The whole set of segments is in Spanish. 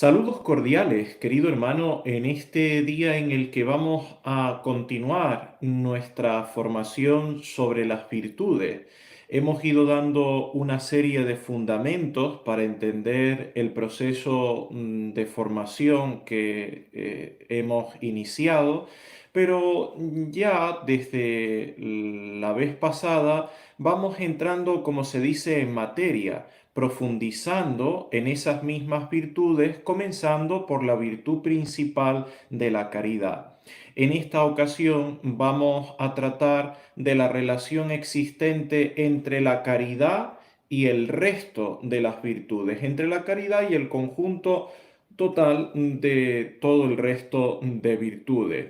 Saludos cordiales, querido hermano, en este día en el que vamos a continuar nuestra formación sobre las virtudes. Hemos ido dando una serie de fundamentos para entender el proceso de formación que hemos iniciado, pero ya desde la vez pasada vamos entrando, como se dice, en materia, profundizando en esas mismas virtudes, comenzando por la virtud principal de la caridad. En esta ocasión vamos a tratar de la relación existente entre la caridad y el resto de las virtudes, entre la caridad y el conjunto total de todo el resto de virtudes.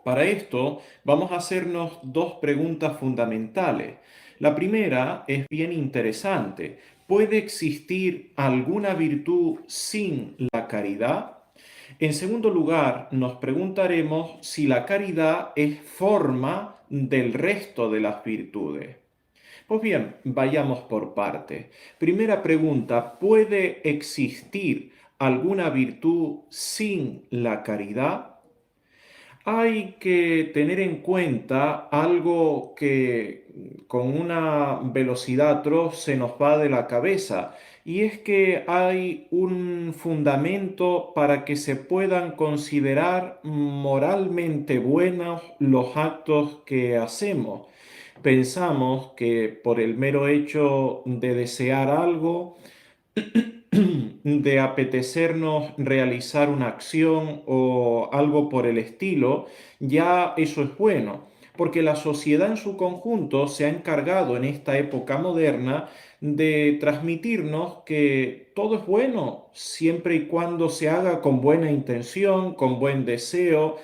Para esto vamos a hacernos dos preguntas fundamentales. La primera es bien interesante. ¿Puede existir alguna virtud sin la caridad? En segundo lugar, nos preguntaremos si la caridad es forma del resto de las virtudes. Pues bien, vayamos por partes. Primera pregunta, ¿puede existir alguna virtud sin la caridad? Hay que tener en cuenta algo que con una velocidad atroz se nos va de la cabeza, y es que hay un fundamento para que se puedan considerar moralmente buenos los actos que hacemos. Pensamos que por el mero hecho de desear algo, de apetecernos realizar una acción o algo por el estilo, ya eso es bueno, porque la sociedad en su conjunto se ha encargado en esta época moderna de transmitirnos que todo es bueno siempre y cuando se haga con buena intención, con buen deseo,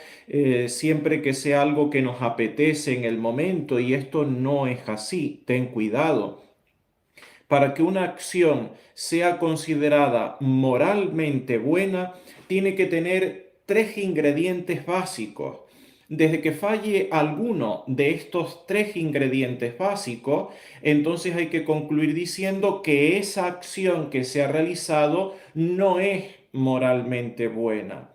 siempre que sea algo que nos apetece en el momento, y esto no es así, ten cuidado. Para que una acción sea considerada moralmente buena, tiene que tener tres ingredientes básicos. Desde que falle alguno de estos tres ingredientes básicos, entonces hay que concluir diciendo que esa acción que se ha realizado no es moralmente buena.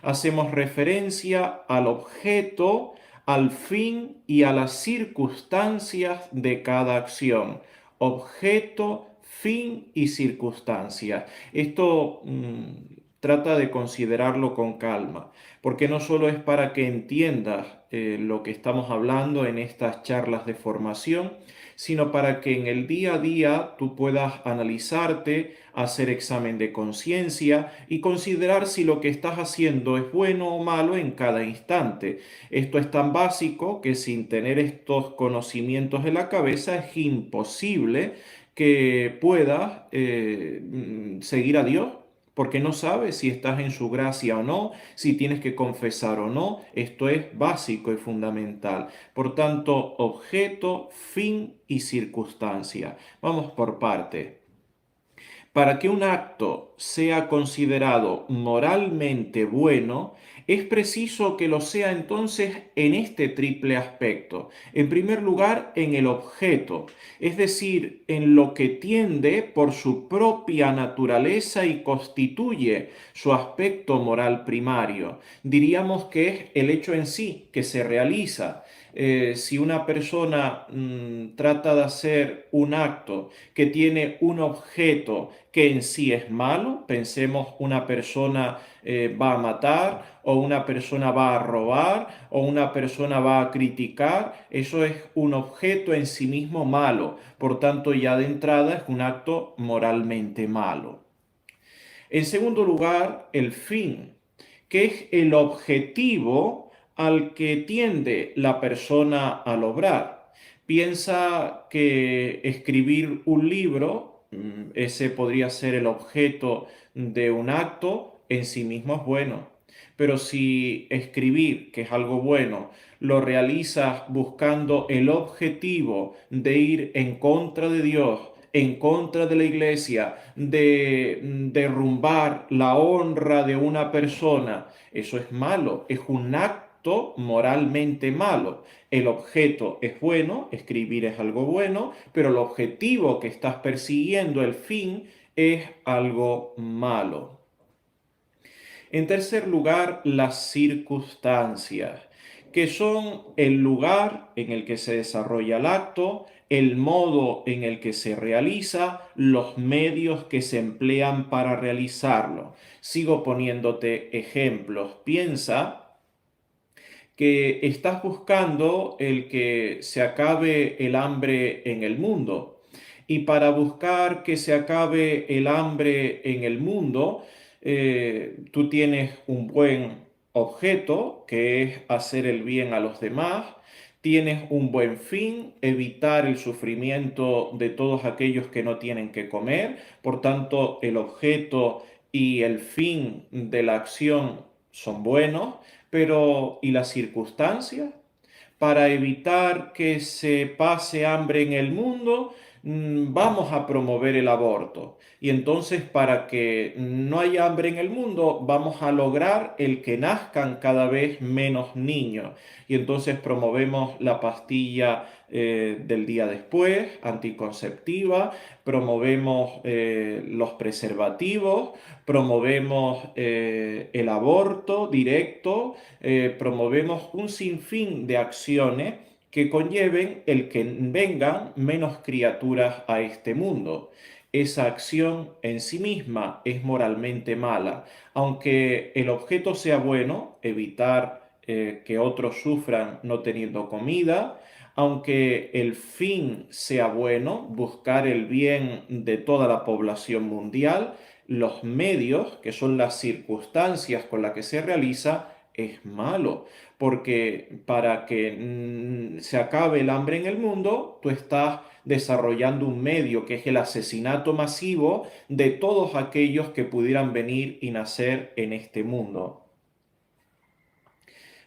Hacemos referencia al objeto, al fin y a las circunstancias de cada acción. Objeto, fin y circunstancia. Esto trata de considerarlo con calma, porque no solo es para que entiendas lo que estamos hablando en estas charlas de formación, sino para que en el día a día tú puedas analizarte, hacer examen de conciencia y considerar si lo que estás haciendo es bueno o malo en cada instante. Esto es tan básico que sin tener estos conocimientos en la cabeza es imposible que puedas seguir a Dios, porque no sabes si estás en su gracia o no, si tienes que confesar o no. Esto es básico y fundamental. Por tanto, objeto, fin y circunstancia. Vamos por parte. Para que un acto sea considerado moralmente bueno, es preciso que lo sea entonces en este triple aspecto. En primer lugar, en el objeto, es decir, en lo que tiende por su propia naturaleza y constituye su aspecto moral primario. Diríamos que es el hecho en sí que se realiza. Si una persona trata de hacer un acto que tiene un objeto que en sí es malo, pensemos una persona va a matar, o una persona va a robar, o una persona va a criticar, eso es un objeto en sí mismo malo, por tanto ya de entrada es un acto moralmente malo. En segundo lugar, el fin, que es el objetivo al que tiende la persona a lograr. Piensa que escribir un libro, ese podría ser el objeto de un acto, en sí mismo es bueno. Pero si escribir, que es algo bueno, lo realizas buscando el objetivo de ir en contra de Dios, en contra de la iglesia, de derrumbar la honra de una persona, eso es malo, es un acto moralmente malo. El objeto es bueno, escribir es algo bueno, pero el objetivo que estás persiguiendo, el fin, es algo malo. En tercer lugar, las circunstancias, que son el lugar en el que se desarrolla el acto, el modo en el que se realiza, los medios que se emplean para realizarlo. Sigo poniéndote ejemplos. Piensa que estás buscando el que se acabe el hambre en el mundo. Y para buscar que se acabe el hambre en el mundo, tú tienes un buen objeto, que es hacer el bien a los demás. Tienes un buen fin, evitar el sufrimiento de todos aquellos que no tienen que comer. Por tanto, el objeto y el fin de la acción son buenos, pero ¿y las circunstancias? Para evitar que se pase hambre en el mundo, vamos a promover el aborto. Y entonces, para que no haya hambre en el mundo, vamos a lograr el que nazcan cada vez menos niños. Y entonces promovemos la pastilla del día después, anticonceptiva, promovemos los preservativos, promovemos el aborto directo, promovemos un sinfín de acciones que conlleven el que vengan menos criaturas a este mundo. Esa acción en sí misma es moralmente mala, aunque el objeto sea bueno, evitar que otros sufran no teniendo comida, aunque el fin sea bueno, buscar el bien de toda la población mundial, los medios, que son las circunstancias con las que se realiza, es malo, porque para que se acabe el hambre en el mundo, tú estás desarrollando un medio que es el asesinato masivo de todos aquellos que pudieran venir y nacer en este mundo.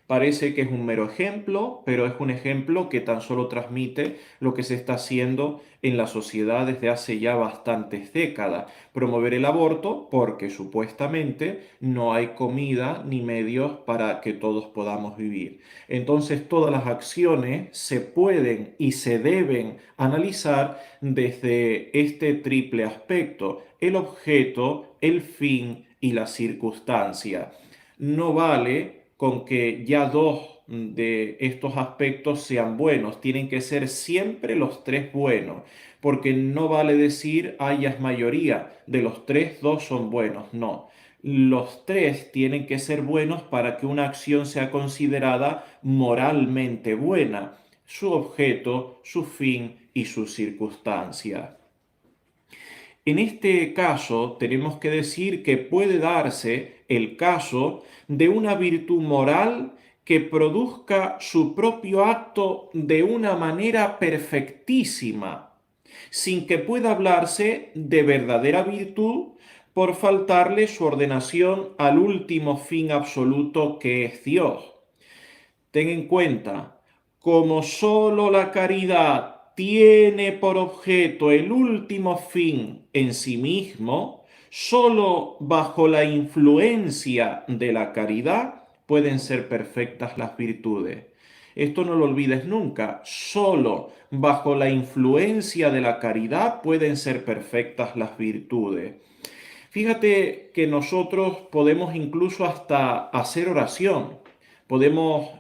Parece que es un mero ejemplo, pero es un ejemplo que tan solo transmite lo que se está haciendo en la sociedad desde hace ya bastantes décadas. Promover el aborto porque supuestamente no hay comida ni medios para que todos podamos vivir. Entonces todas las acciones se pueden y se deben analizar desde este triple aspecto: el objeto, el fin y la circunstancia. No vale con que ya dos de estos aspectos sean buenos, tienen que ser siempre los tres buenos, porque no vale decir, ya es mayoría, de los tres, dos son buenos, no. Los tres tienen que ser buenos para que una acción sea considerada moralmente buena: su objeto, su fin y su circunstancia. En este caso, tenemos que decir que puede darse el caso de una virtud moral que produzca su propio acto de una manera perfectísima, sin que pueda hablarse de verdadera virtud por faltarle su ordenación al último fin absoluto, que es Dios. Ten en cuenta, como sólo la caridad tiene por objeto el último fin en sí mismo, sólo bajo la influencia de la caridad pueden ser perfectas las virtudes. Esto no lo olvides nunca, sólo bajo la influencia de la caridad pueden ser perfectas las virtudes. Fíjate que nosotros podemos incluso hasta hacer oración, podemos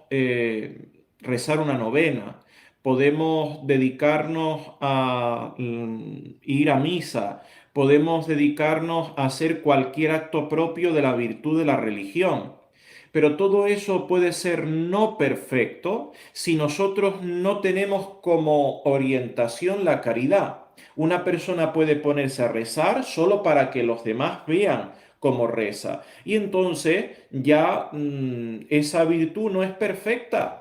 rezar una novena, podemos dedicarnos a ir a misa, podemos dedicarnos a hacer cualquier acto propio de la virtud de la religión. Pero todo eso puede ser no perfecto si nosotros no tenemos como orientación la caridad. Una persona puede ponerse a rezar solo para que los demás vean cómo reza. Y entonces ya esa virtud no es perfecta,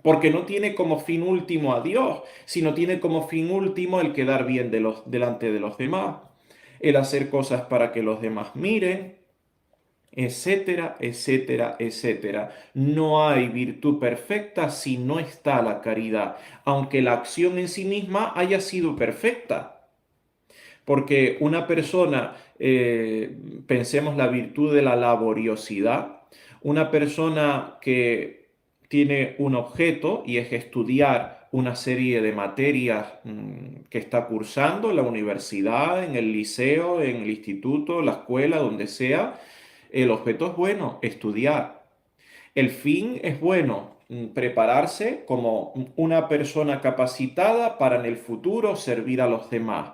porque no tiene como fin último a Dios, sino tiene como fin último el quedar bien delante de los demás, el hacer cosas para que los demás miren, etcétera, etcétera, etcétera. No hay virtud perfecta si no está la caridad, aunque la acción en sí misma haya sido perfecta. Porque una persona, pensemos la virtud de la laboriosidad, una persona que tiene un objeto y es estudiar una serie de materias que está cursando en la universidad, en el liceo, en el instituto, la escuela, donde sea, El objeto es bueno, estudiar. El fin es bueno, prepararse como una persona capacitada para en el futuro servir a los demás.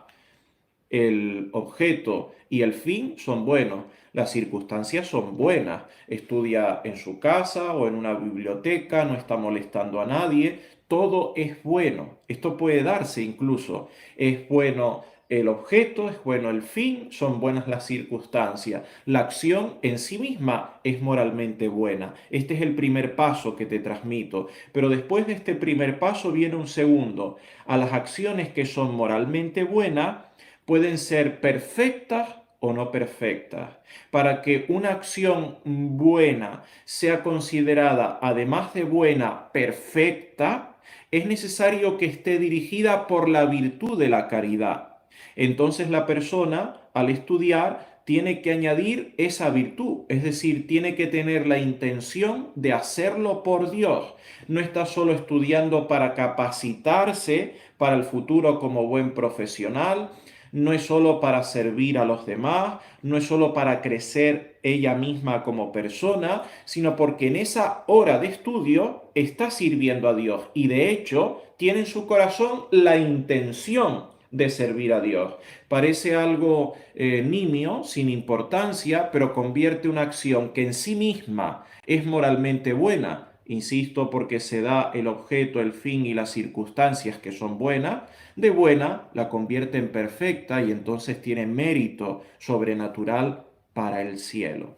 El objeto y el fin son buenos, las circunstancias son buenas. Estudia en su casa o en una biblioteca, no está molestando a nadie, todo es bueno. Esto puede darse incluso. Es bueno el objeto, es bueno el fin, son buenas las circunstancias. La acción en sí misma es moralmente buena. Este es el primer paso que te transmito. Pero después de este primer paso viene un segundo. A las acciones que son moralmente buenas, pueden ser perfectas o no perfectas. Para que una acción buena sea considerada, además de buena, perfecta, es necesario que esté dirigida por la virtud de la caridad. Entonces la persona, al estudiar, tiene que añadir esa virtud, es decir, tiene que tener la intención de hacerlo por Dios. No está solo estudiando para capacitarse para el futuro como buen profesional, no es solo para servir a los demás, no es solo para crecer ella misma como persona, sino porque en esa hora de estudio está sirviendo a Dios y de hecho tiene en su corazón la intención de servir a Dios. Parece algo nimio, sin importancia, pero convierte una acción que en sí misma es moralmente buena, insisto, porque se da el objeto, el fin y las circunstancias que son buenas, de buena la convierte en perfecta y entonces tiene mérito sobrenatural para el cielo.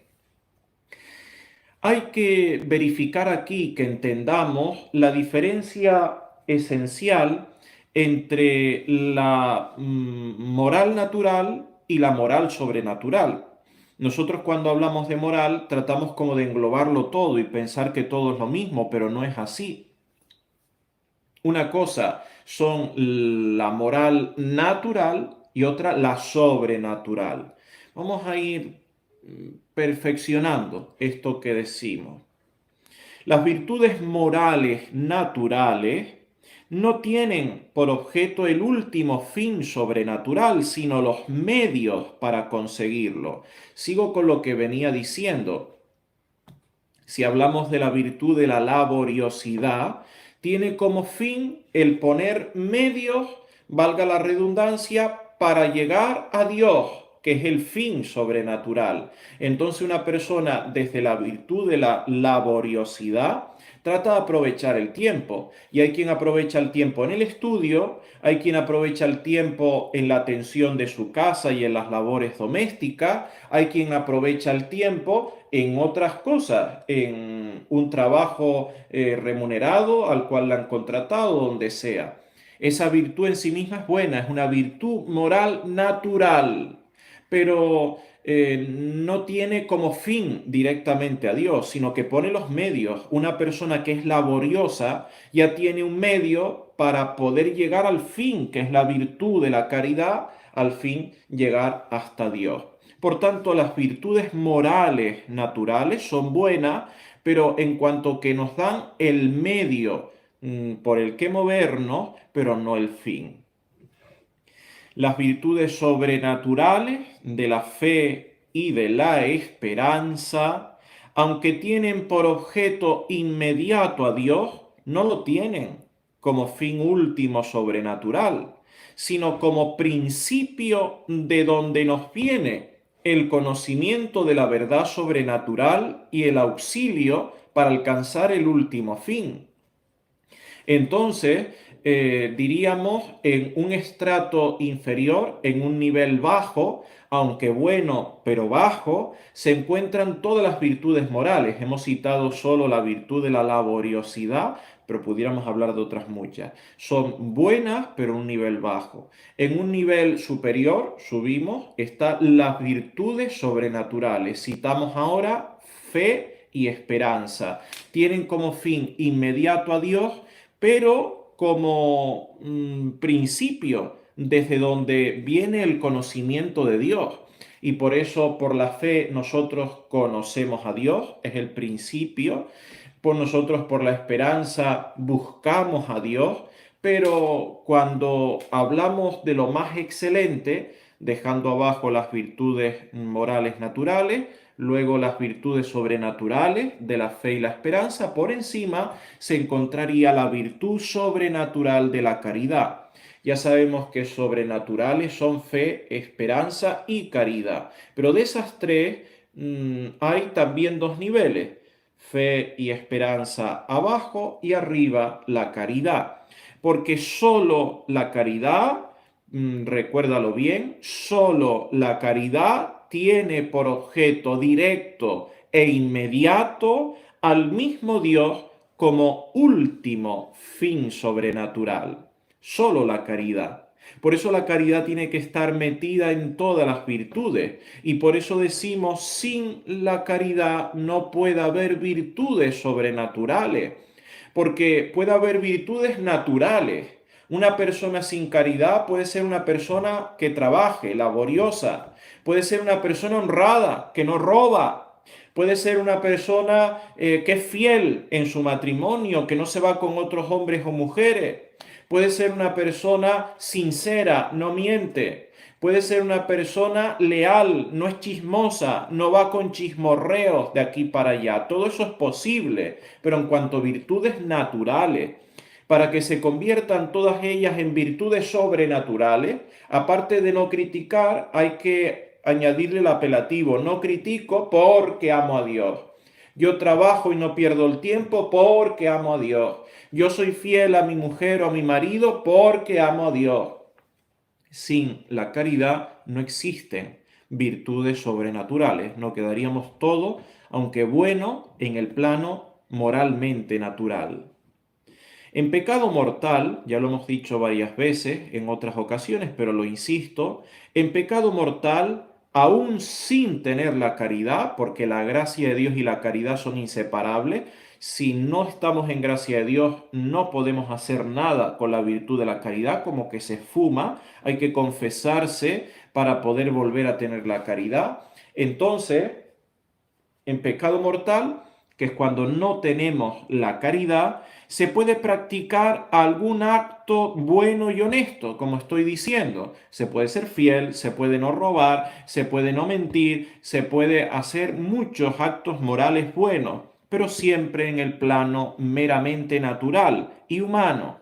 Hay que verificar aquí que entendamos la diferencia esencial entre la moral natural y la moral sobrenatural. Nosotros cuando hablamos de moral tratamos como de englobarlo todo y pensar que todo es lo mismo, pero no es así. Una cosa son la moral natural y otra la sobrenatural. Vamos a ir perfeccionando esto que decimos. Las virtudes morales naturales no tienen por objeto el último fin sobrenatural, sino los medios para conseguirlo. Sigo con lo que venía diciendo. Si hablamos de la virtud de la laboriosidad, tiene como fin el poner medios, valga la redundancia, para llegar a Dios, que es el fin sobrenatural. Entonces una persona desde la virtud de la laboriosidad trata de aprovechar el tiempo. Y hay quien aprovecha el tiempo en el estudio, hay quien aprovecha el tiempo en la atención de su casa y en las labores domésticas, hay quien aprovecha el tiempo en otras cosas, en un trabajo remunerado al cual la han contratado, donde sea. Esa virtud en sí misma es buena, es una virtud moral natural, pero no tiene como fin directamente a Dios, sino que pone los medios. Una persona que es laboriosa ya tiene un medio para poder llegar al fin, que es la virtud de la caridad, al fin llegar hasta Dios. Por tanto, las virtudes morales naturales son buenas, pero en cuanto que nos dan el medio por el que movernos, pero no el fin. Las virtudes sobrenaturales de la fe y de la esperanza, aunque tienen por objeto inmediato a Dios, no lo tienen como fin último sobrenatural, sino como principio de donde nos viene el conocimiento de la verdad sobrenatural y el auxilio para alcanzar el último fin. Entonces, diríamos, en un estrato inferior, en un nivel bajo, aunque bueno, pero bajo, se encuentran todas las virtudes morales. Hemos citado solo la virtud de la laboriosidad, pero pudiéramos hablar de otras muchas. Son buenas, pero un nivel bajo. En un nivel superior, subimos, están las virtudes sobrenaturales. Citamos ahora fe y esperanza. Tienen como fin inmediato a Dios, pero como principio desde donde viene el conocimiento de Dios. Y por eso, por la fe, nosotros conocemos a Dios, es el principio. Por nosotros, por la esperanza, buscamos a Dios. Pero cuando hablamos de lo más excelente, dejando abajo las virtudes morales naturales, luego las virtudes sobrenaturales de la fe y la esperanza, por encima se encontraría la virtud sobrenatural de la caridad. Ya sabemos que sobrenaturales son fe, esperanza y caridad, pero de esas tres hay también dos niveles, fe y esperanza abajo y arriba la caridad, porque solo la caridad, recuérdalo bien, solo la caridad tiene por objeto directo e inmediato al mismo Dios como último fin sobrenatural. Solo la caridad. Por eso la caridad tiene que estar metida en todas las virtudes. Y por eso decimos, sin la caridad no puede haber virtudes sobrenaturales. Porque puede haber virtudes naturales. Una persona sin caridad puede ser una persona que trabaje, laboriosa. Puede ser una persona honrada, que no roba. Puede ser una persona que es fiel en su matrimonio, que no se va con otros hombres o mujeres. Puede ser una persona sincera, no miente. Puede ser una persona leal, no es chismosa, no va con chismorreos de aquí para allá. Todo eso es posible, pero en cuanto a virtudes naturales, para que se conviertan todas ellas en virtudes sobrenaturales, aparte de no criticar, hay que añadirle el apelativo. No critico porque amo a Dios. Yo trabajo y no pierdo el tiempo porque amo a Dios. Yo soy fiel a mi mujer o a mi marido porque amo a Dios. Sin la caridad no existen virtudes sobrenaturales. No quedaríamos todo, aunque bueno, en el plano moralmente natural. En pecado mortal, ya lo hemos dicho varias veces en otras ocasiones, pero lo insisto, en pecado mortal, aún sin tener la caridad, porque la gracia de Dios y la caridad son inseparables, si no estamos en gracia de Dios, no podemos hacer nada con la virtud de la caridad, como que se fuma, hay que confesarse para poder volver a tener la caridad. Entonces, en pecado mortal, que es cuando no tenemos la caridad, se puede practicar algún acto bueno y honesto, como estoy diciendo. Se puede ser fiel, se puede no robar, se puede no mentir, se puede hacer muchos actos morales buenos, pero siempre en el plano meramente natural y humano.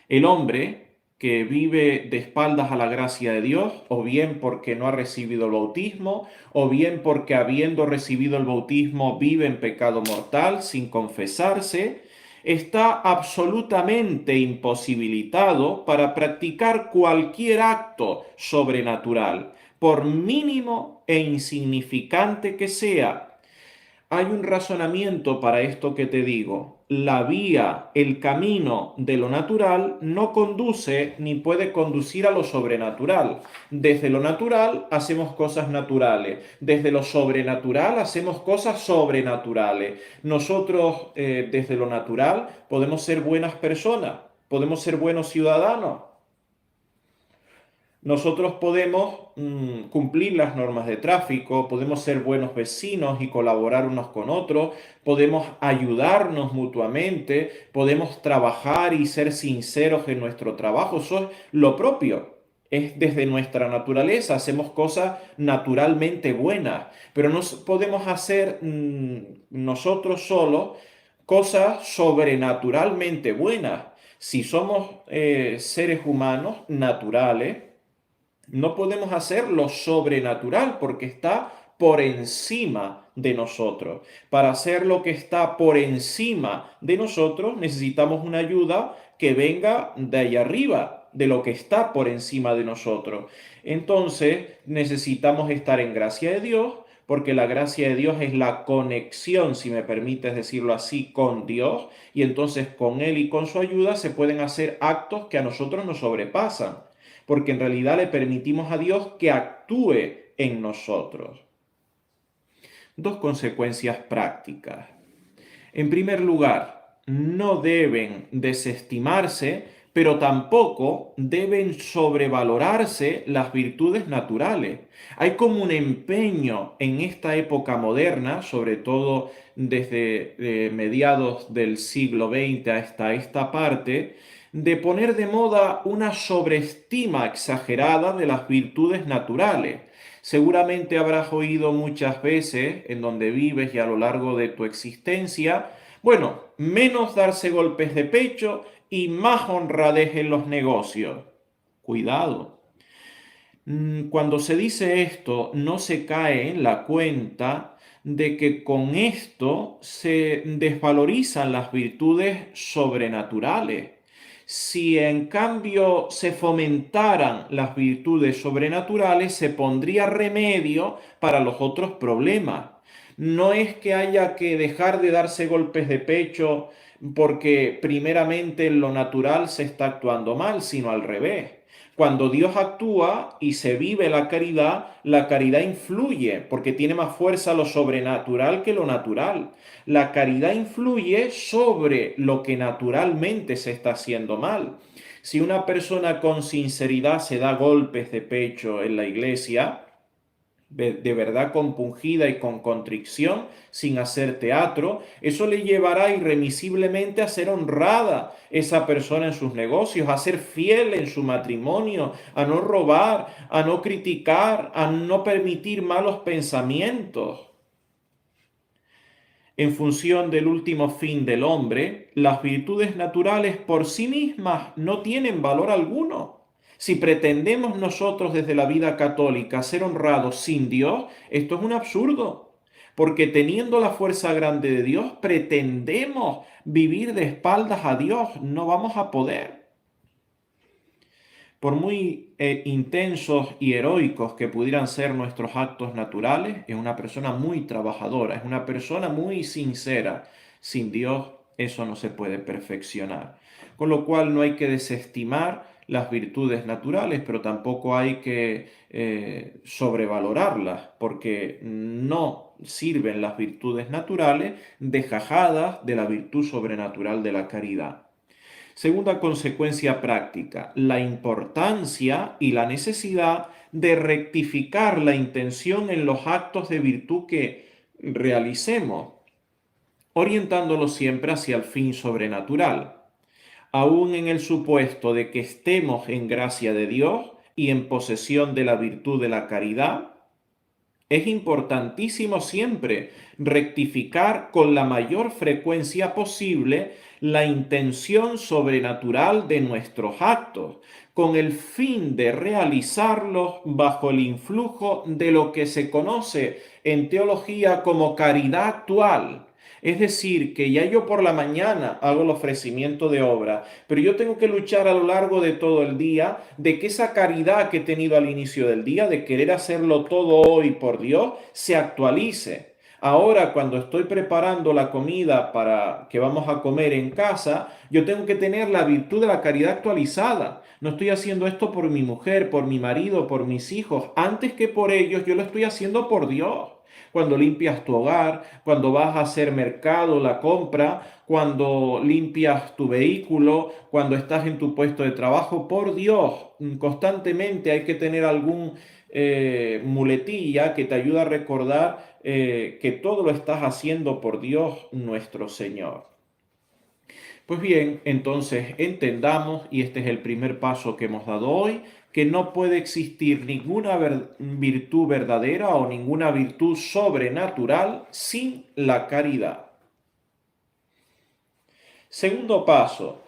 El hombre que vive de espaldas a la gracia de Dios, o bien porque no ha recibido el bautismo, o bien porque habiendo recibido el bautismo vive en pecado mortal sin confesarse, está absolutamente imposibilitado para practicar cualquier acto sobrenatural, por mínimo e insignificante que sea. Hay un razonamiento para esto que te digo. La vía, el camino de lo natural no conduce ni puede conducir a lo sobrenatural. Desde lo natural hacemos cosas naturales. Desde lo sobrenatural hacemos cosas sobrenaturales. Nosotros desde lo natural podemos ser buenas personas, podemos ser buenos ciudadanos. Nosotros podemos cumplir las normas de tráfico, podemos ser buenos vecinos y colaborar unos con otros, podemos ayudarnos mutuamente, podemos trabajar y ser sinceros en nuestro trabajo. Eso es lo propio. Es desde nuestra naturaleza, hacemos cosas naturalmente buenas, pero no podemos hacer nosotros solos cosas sobrenaturalmente buenas. Si somos seres humanos naturales, no podemos hacer lo sobrenatural porque está por encima de nosotros. Para hacer lo que está por encima de nosotros necesitamos una ayuda que venga de allá arriba, de lo que está por encima de nosotros. Entonces necesitamos estar en gracia de Dios, porque la gracia de Dios es la conexión, si me permites decirlo así, con Dios, y entonces con Él y con su ayuda se pueden hacer actos que a nosotros nos sobrepasan, porque en realidad le permitimos a Dios que actúe en nosotros. Dos consecuencias prácticas. En primer lugar, no deben desestimarse, pero tampoco deben sobrevalorarse las virtudes naturales. Hay como un empeño en esta época moderna, sobre todo desde mediados del siglo XX hasta esta parte, de poner de moda una sobreestima exagerada de las virtudes naturales. Seguramente habrás oído muchas veces en donde vives y a lo largo de tu existencia, bueno, menos darse golpes de pecho y más honradez en los negocios. Cuidado. Cuando se dice esto, no se cae en la cuenta de que con esto se desvalorizan las virtudes sobrenaturales. Si en cambio se fomentaran las virtudes sobrenaturales, se pondría remedio para los otros problemas. No es que haya que dejar de darse golpes de pecho porque primeramente en lo natural se está actuando mal, sino al revés. Cuando Dios actúa y se vive la caridad influye, porque tiene más fuerza lo sobrenatural que lo natural. La caridad influye sobre lo que naturalmente se está haciendo mal. Si una persona con sinceridad se da golpes de pecho en la iglesia, de verdad compungida y con contrición, sin hacer teatro, eso le llevará irremisiblemente a ser honrada esa persona en sus negocios, a ser fiel en su matrimonio, a no robar, a no criticar, a no permitir malos pensamientos. En función del último fin del hombre, las virtudes naturales por sí mismas no tienen valor alguno. Si pretendemos nosotros desde la vida católica ser honrados sin Dios, esto es un absurdo, porque teniendo la fuerza grande de Dios, pretendemos vivir de espaldas a Dios, no vamos a poder. Por muy intensos y heroicos que pudieran ser nuestros actos naturales, es una persona muy trabajadora, es una persona muy sincera. Sin Dios eso no se puede perfeccionar. Con lo cual no hay que desestimar las virtudes naturales, pero tampoco hay que sobrevalorarlas, porque no sirven las virtudes naturales dejajadas de la virtud sobrenatural de la caridad. Segunda consecuencia práctica, la importancia y la necesidad de rectificar la intención en los actos de virtud que realicemos, orientándolo siempre hacia el fin sobrenatural, aun en el supuesto de que estemos en gracia de Dios y en posesión de la virtud de la caridad. Es importantísimo siempre rectificar con la mayor frecuencia posible la intención sobrenatural de nuestros actos, con el fin de realizarlos bajo el influjo de lo que se conoce en teología como caridad actual. Es decir, que ya yo por la mañana hago el ofrecimiento de obra, pero yo tengo que luchar a lo largo de todo el día de que esa caridad que he tenido al inicio del día, de querer hacerlo todo hoy por Dios, se actualice. Ahora, cuando estoy preparando la comida para que vamos a comer en casa, yo tengo que tener la virtud de la caridad actualizada. No estoy haciendo esto por mi mujer, por mi marido, por mis hijos. Antes que por ellos, yo lo estoy haciendo por Dios. Cuando limpias tu hogar, cuando vas a hacer mercado, la compra, cuando limpias tu vehículo, cuando estás en tu puesto de trabajo, por Dios, constantemente hay que tener algún muletilla que te ayuda a recordar que todo lo estás haciendo por Dios nuestro Señor. Pues bien, entonces entendamos, y este es el primer paso que hemos dado hoy, que no puede existir ninguna virtud verdadera o ninguna virtud sobrenatural sin la caridad. Segundo paso,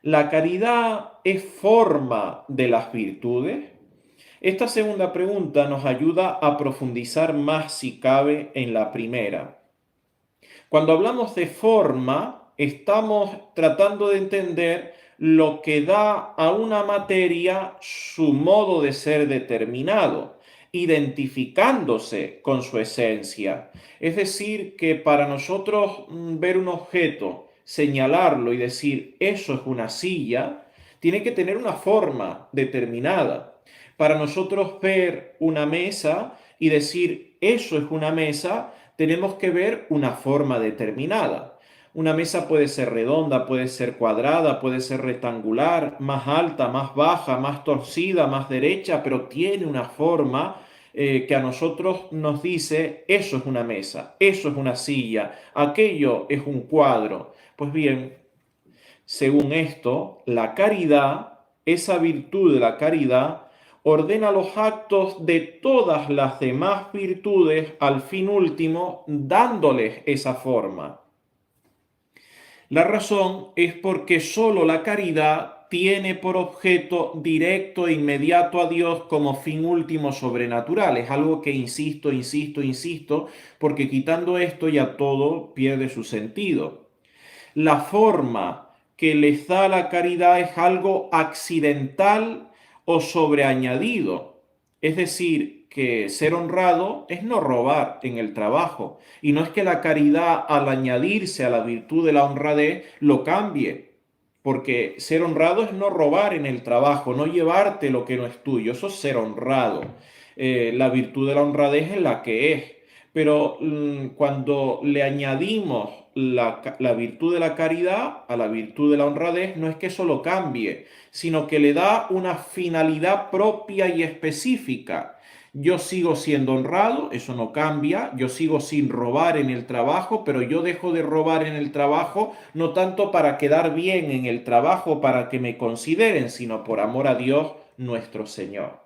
¿la caridad es forma de las virtudes? Esta segunda pregunta nos ayuda a profundizar más si cabe en la primera. Cuando hablamos de forma, estamos tratando de entender lo que da a una materia su modo de ser determinado, identificándose con su esencia. Es decir, que para nosotros ver un objeto, señalarlo y decir eso es una silla, tiene que tener una forma determinada. Para nosotros ver una mesa y decir eso es una mesa, tenemos que ver una forma determinada. Una mesa puede ser redonda, puede ser cuadrada, puede ser rectangular, más alta, más baja, más torcida, más derecha, pero tiene una forma que a nosotros nos dice, eso es una mesa, eso es una silla, aquello es un cuadro. Pues bien, según esto, la caridad, esa virtud de la caridad, ordena los actos de todas las demás virtudes al fin último, dándoles esa forma. La razón es porque sólo la caridad tiene por objeto directo e inmediato a Dios como fin último sobrenatural. Es algo que insisto, porque quitando esto ya todo pierde su sentido. La forma que les da la caridad es algo accidental o sobreañadido. Es decir, que ser honrado es no robar en el trabajo. Y no es que la caridad al añadirse a la virtud de la honradez lo cambie. Porque ser honrado es no robar en el trabajo, no llevarte lo que no es tuyo. Eso es ser honrado. La virtud de la honradez es la que es. Pero cuando le añadimos la virtud de la caridad a la virtud de la honradez, no es que eso lo cambie, sino que le da una finalidad propia y específica. Yo sigo siendo honrado, eso no cambia, yo sigo sin robar en el trabajo, pero yo dejo de robar en el trabajo no tanto para quedar bien en el trabajo, para que me consideren, sino por amor a Dios nuestro Señor.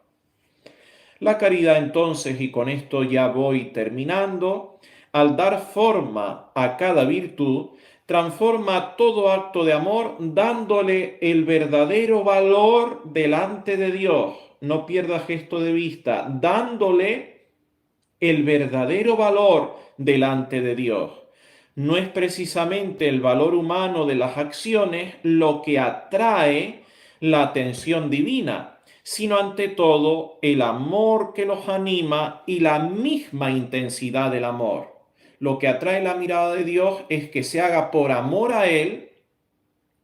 La caridad entonces, y con esto ya voy terminando, al dar forma a cada virtud, transforma todo acto de amor dándole el verdadero valor delante de Dios. No pierdas esto de vista, dándole el verdadero valor delante de Dios. No es precisamente el valor humano de las acciones lo que atrae la atención divina, sino ante todo el amor que los anima y la misma intensidad del amor. Lo que atrae la mirada de Dios es que se haga por amor a Él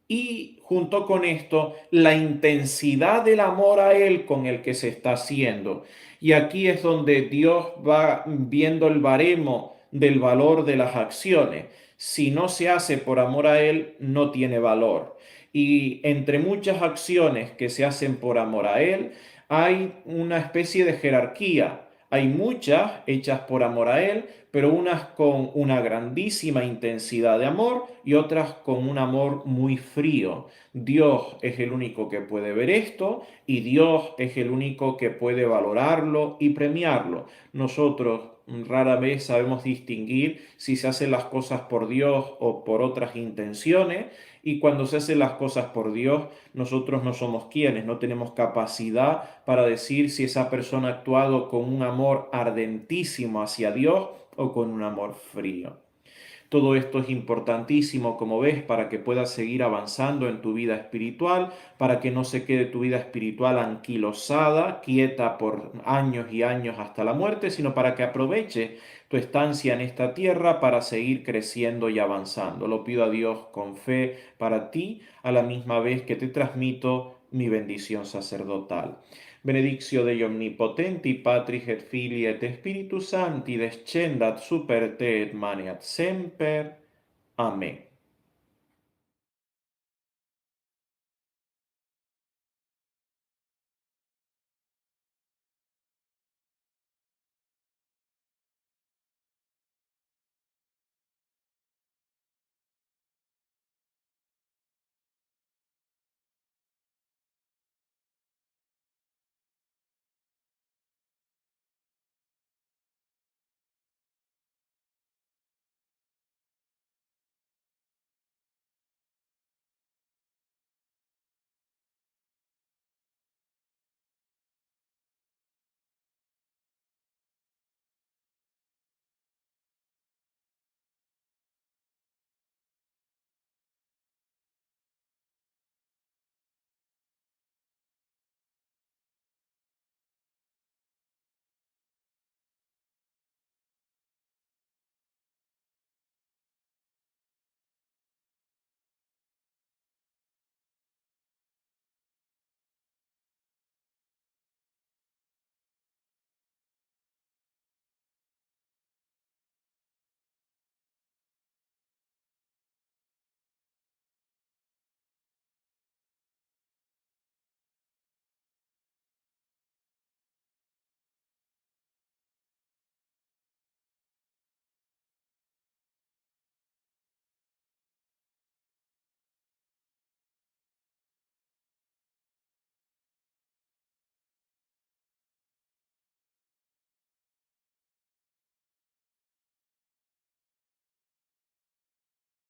y junto con esto la intensidad del amor a Él con el que se está haciendo. Y aquí es donde Dios va viendo el baremo del valor de las acciones. Si no se hace por amor a Él, no tiene valor. Y entre muchas acciones que se hacen por amor a Él, hay una especie de jerarquía. Hay muchas hechas por amor a Él, pero unas con una grandísima intensidad de amor y otras con un amor muy frío. Dios es el único que puede ver esto y Dios es el único que puede valorarlo y premiarlo. Nosotros rara vez sabemos distinguir si se hacen las cosas por Dios o por otras intenciones, y cuando se hacen las cosas por Dios, nosotros no somos quienes, no tenemos capacidad para decir si esa persona ha actuado con un amor ardentísimo hacia Dios o con un amor frío. Todo esto es importantísimo, como ves, para que puedas seguir avanzando en tu vida espiritual, para que no se quede tu vida espiritual anquilosada, quieta por años y años hasta la muerte, sino para que aproveche tu estancia en esta tierra para seguir creciendo y avanzando. Lo pido a Dios con fe para ti, a la misma vez que te transmito mi bendición sacerdotal. Benedictio Dei omnipotenti, Patris et Filii et Spiritus Sancti, descendat super te et maneat semper. Amén.